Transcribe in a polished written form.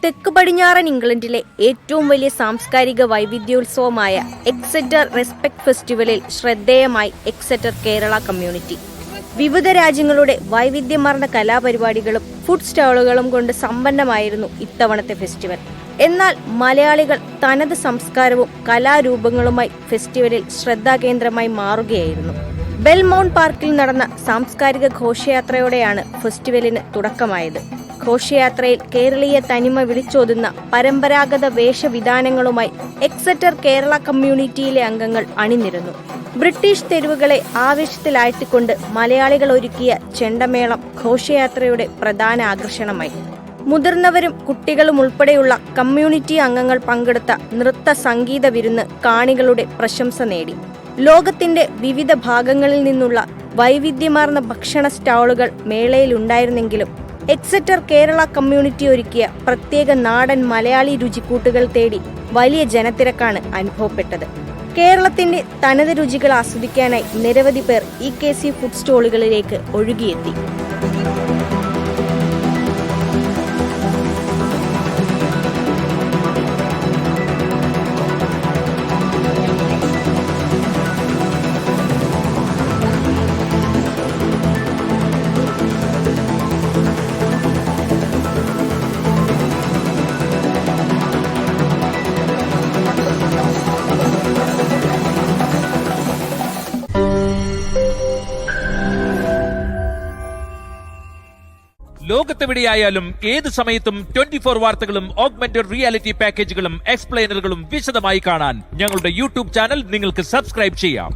തെക്ക് പടിഞ്ഞാറൻ ഇംഗ്ലണ്ടിലെ ഏറ്റവും വലിയ സാംസ്കാരിക വൈവിധ്യോത്സവമായ എക്സെറ്റർ റെസ്പെക്ട് ഫെസ്റ്റിവലിൽ ശ്രദ്ധേയമായി എക്സെറ്റർ കേരള കമ്മ്യൂണിറ്റി. വിവിധ രാജ്യങ്ങളുടെ വൈവിധ്യമാർന്ന കലാപരിപാടികളും ഫുഡ് സ്റ്റാളുകളും കൊണ്ട് സമ്പന്നമായിരുന്നു ഇത്തവണത്തെ ഫെസ്റ്റിവൽ. എന്നാൽ മലയാളികൾ തനത് സംസ്കാരവും കലാരൂപങ്ങളുമായി ഫെസ്റ്റിവലിൽ ശ്രദ്ധാകേന്ദ്രമായി മാറുകയായിരുന്നു. ബെൽമൗണ്ട് പാർക്കിൽ നടന്ന സാംസ്കാരിക ഘോഷയാത്രയോടെയാണ് ഫെസ്റ്റിവലിന് തുടക്കമായത്. ഘോഷയാത്രയിൽ കേരളീയ തനിമ വിളിച്ചോതുന്ന പരമ്പരാഗത വേഷവിധാനങ്ങളുമായി എക്സെറ്റർ കേരള കമ്മ്യൂണിറ്റിയിലെ അംഗങ്ങൾ അണിനിരന്നു. ബ്രിട്ടീഷ് തെരുവുകളെ ആവേശത്തിലാഴ്ത്തിക്കൊണ്ട് മലയാളികൾ ഒരുക്കിയ ചെണ്ടമേളം ഘോഷയാത്രയുടെ പ്രധാന ആകർഷണമായി. മുതിർന്നവരും കുട്ടികളും ഉൾപ്പെടെയുള്ള കമ്മ്യൂണിറ്റി അംഗങ്ങൾ പങ്കെടുത്ത നൃത്ത സംഗീത വിരുന്ന് കാണികളുടെ പ്രശംസ നേടി. ലോകത്തിന്റെ വിവിധ ഭാഗങ്ങളിൽ നിന്നുള്ള വൈവിധ്യമാർന്ന ഭക്ഷണ സ്റ്റാളുകൾ മേളയിലുണ്ടായിരുന്നെങ്കിലും എക്സെറ്റർ കേരള കമ്മ്യൂണിറ്റി ഒരുക്കിയ പ്രത്യേക നാടൻ മലയാളി രുചിക്കൂട്ടുകൾ തേടി വലിയ ജനത്തിരക്കാണ് അനുഭവപ്പെട്ടത്. കേരളത്തിന്റെ തനത് രുചികൾ ആസ്വദിക്കാനായി നിരവധി പേർ EKC ഫുഡ് സ്റ്റോളുകളിലേക്ക് ഒഴുകിയെത്തി. ലോകത്തെവിടെയായാലും ഏത് സമയത്തും 24 വാർത്തകളും ഓഗ്മെന്റഡ് റിയാലിറ്റി പാക്കേജുകളും എക്സ്പ്ലെയിനറുകളും വിശദമായി കാണാൻ ഞങ്ങളുടെ യൂട്യൂബ് ചാനൽ നിങ്ങൾക്ക് സബ്സ്ക്രൈബ് ചെയ്യാം.